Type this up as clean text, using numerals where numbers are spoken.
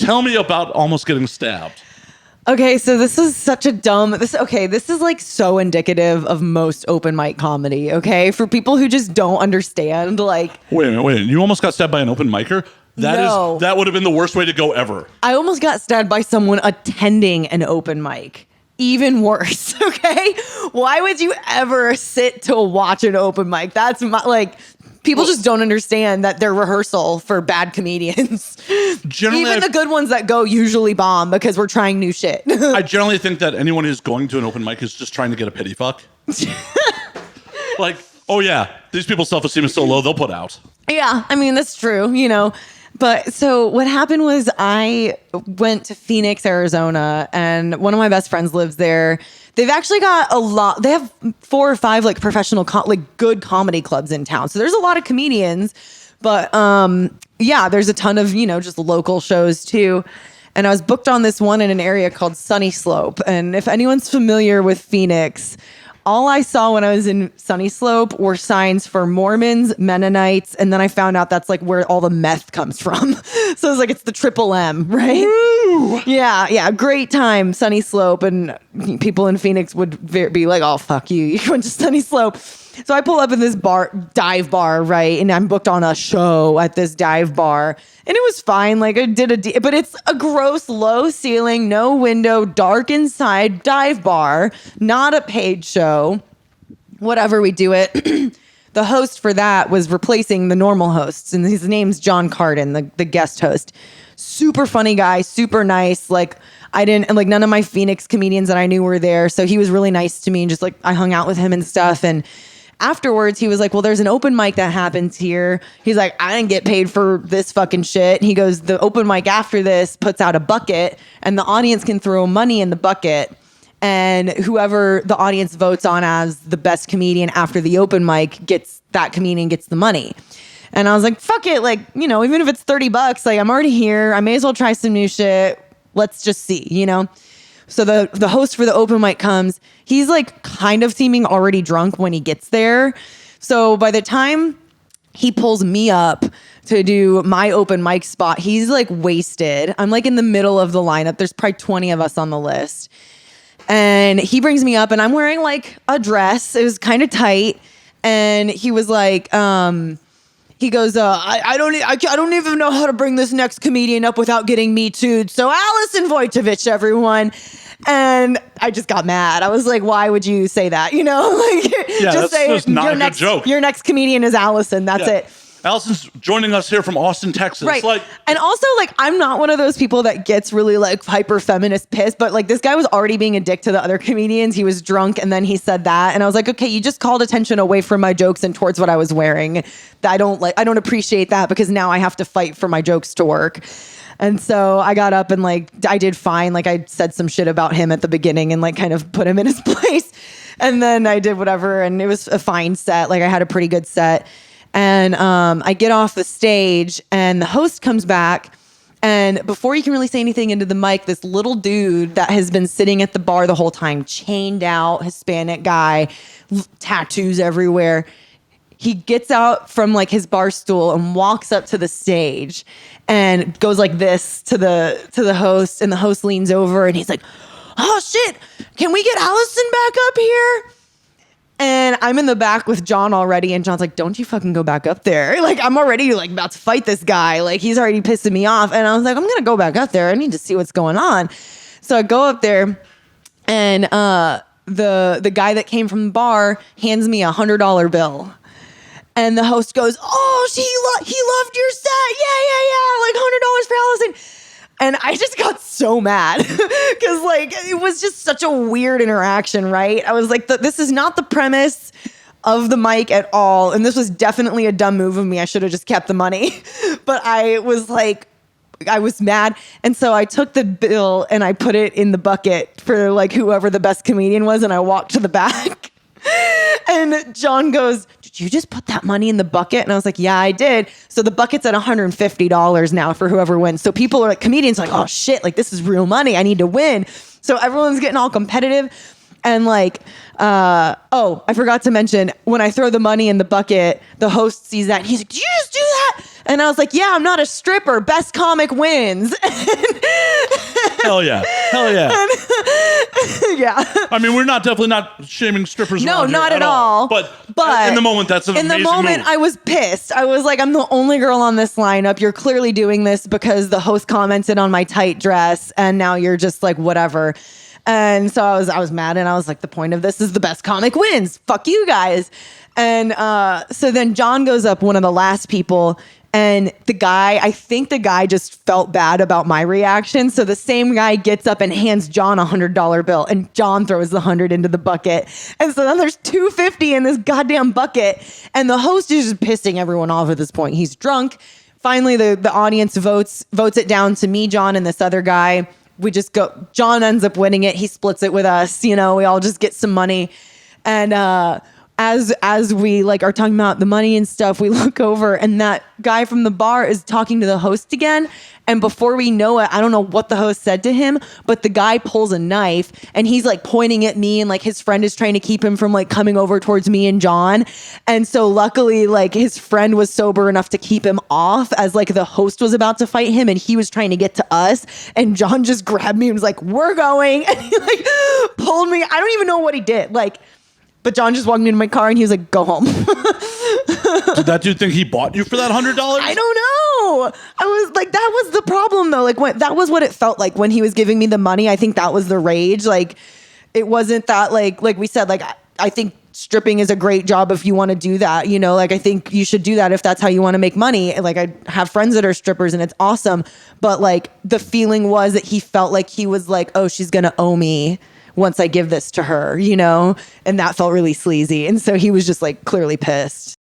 Tell me about almost getting stabbed. Okay, so this is such a this is like so indicative of most open mic comedy, okay? For people who just don't understand, like... Wait a minute. You almost got stabbed by an open micer? That would have been the worst way to go ever. I almost got stabbed by someone attending an open mic. Even worse, okay? Why would you ever sit to watch an open mic? That's like... People just don't understand that they're rehearsal for bad comedians. Even the good ones that go usually bomb because we're trying new shit. I generally think that anyone who's going to an open mic is just trying to get a pity fuck. Like, oh yeah, these people's self-esteem is so low, they'll put out. Yeah, I mean, that's true, you know. But so what happened was I went to Phoenix, Arizona, and one of my best friends lives there. They've actually got they have 4 or 5 like professional, good comedy clubs in town. So there's a lot of comedians, but yeah, there's a ton of, just local shows too. And I was booked on this one in an area called Sunny Slope. And if anyone's familiar with Phoenix, all I saw when I was in Sunny Slope were signs for Mormons, Mennonites, and then I found out that's like where all the meth comes from. So it's like it's the triple M, right? Woo! Yeah, great time, Sunny Slope, and people in Phoenix would be like, "Oh fuck you, you went to Sunny Slope." So I pull up in this dive bar, right? And I'm booked on a show at this dive bar. And it was fine. Like I did but it's a gross low ceiling, no window, dark inside dive bar, not a paid show. Whatever, we do it. The host for that was replacing the normal hosts. And his name's John Carden, the guest host. Super funny guy, super nice. Like none of my Phoenix comedians that I knew were there. So he was really nice to me and just like I hung out with him and stuff. And afterwards, he was like, well, there's an open mic that happens here. He's like, I didn't get paid for this fucking shit. And he goes, the open mic after this puts out a bucket and the audience can throw money in the bucket. And whoever the audience votes on as the best comedian after the open mic that comedian gets the money. And I was like, fuck it. Like, even if it's $30, like I'm already here. I may as well try some new shit. Let's just see, So the host for the open mic comes. He's like kind of seeming already drunk when he gets there. So by the time he pulls me up to do my open mic spot, he's like wasted. I'm like in the middle of the lineup. There's probably 20 of us on the list. And he brings me up and I'm wearing like a dress. It was kind of tight. And he was like, he goes, I don't even know how to bring this next comedian up without getting me too'd. So Allison Wojtowecz, everyone. And I just got mad. I was like, why would you say that? Just say not a good joke. Your next comedian is Allison. That's it. Allison's joining us here from Austin, Texas. Right. And also, I'm not one of those people that gets really, hyper feminist pissed, but, this guy was already being a dick to the other comedians. He was drunk, and then he said that. And I was like, okay, you just called attention away from my jokes and towards what I was wearing. I don't appreciate that because now I have to fight for my jokes to work. And so I got up and, I did fine. I said some shit about him at the beginning and, kind of put him in his place. And then I did whatever, and it was a fine set. I had a pretty good set. And I get off the stage and the host comes back, and before you can really say anything into the mic, this little dude that has been sitting at the bar the whole time, chained out, Hispanic guy, tattoos everywhere. He gets out from his bar stool and walks up to the stage and goes like this to the host, and the host leans over and he's like, "Oh shit, can we get Allison back up here?" And I'm in the back with John already, and John's like, "Don't you fucking go back up there." I'm already about to fight this guy. He's already pissing me off. And I was like, I'm going to go back up there. I need to see what's going on. So I go up there, and the guy that came from the bar hands me $100 bill. And the host goes, "Oh, he loved your set. Yeah. $100 for Allison." And I just got so mad because it was just such a weird interaction, right? I was like, this is not the premise of the mic at all. And this was definitely a dumb move of me. I should have just kept the money. But I was mad. And so I took the bill and I put it in the bucket for whoever the best comedian was. And I walked to the back. And John goes, "Did you just put that money in the bucket?" And I was like, "Yeah, I did." So the bucket's at $150 now for whoever wins. So people are comedians are "Oh shit, this is real money. I need to win." So everyone's getting all competitive. And I forgot to mention, when I throw the money in the bucket, the host sees that and he's like, "Did you just do that?" that? And I was like, yeah, I'm not a stripper. Best comic wins. Hell yeah. Yeah. I mean, we're definitely not shaming strippers. No, around here not at all. But in the moment, that's an in amazing the moment, move. I was pissed. I was like, I'm the only girl on this lineup. You're clearly doing this because the host commented on my tight dress, and now you're just like, whatever. And so I was mad, and I was like, the point of this is the best comic wins. Fuck you guys. And so then John goes up, one of the last people, and I think the guy just felt bad about my reaction. So the same guy gets up and hands John a $100 bill, and John throws the 100 into the bucket. And so then there's $250 in this goddamn bucket, and the host is just pissing everyone off at this point. He's drunk. Finally, the audience votes it down to me, John, and this other guy. We just go. John ends up winning it. He splits it with us. We all just get some money. And as we like are talking about the money and stuff, we look over, and that guy from the bar is talking to the host again. And before we know it, I don't know what the host said to him, but the guy pulls a knife, and he's like pointing at me, and like his friend is trying to keep him from like coming over towards me and John. And so luckily, like his friend was sober enough to keep him off as like the host was about to fight him, and he was trying to get to us. And John just grabbed me and was like, "We're going," and he like pulled me. I don't even know what he did. But John just walked me into my car, and he was like, "Go home." Did that dude think he bought you for that $100? I don't know. I was like, that was the problem though. Like that was what it felt like when he was giving me the money. I think that was the rage. Like it wasn't that like we said, like I think stripping is a great job if you want to do that. Like I think you should do that if that's how you want to make money. Like I have friends that are strippers, and it's awesome. But like the feeling was that he felt like he was like, oh, she's going to owe me once I give this to her, and that felt really sleazy. And so he was just like clearly pissed.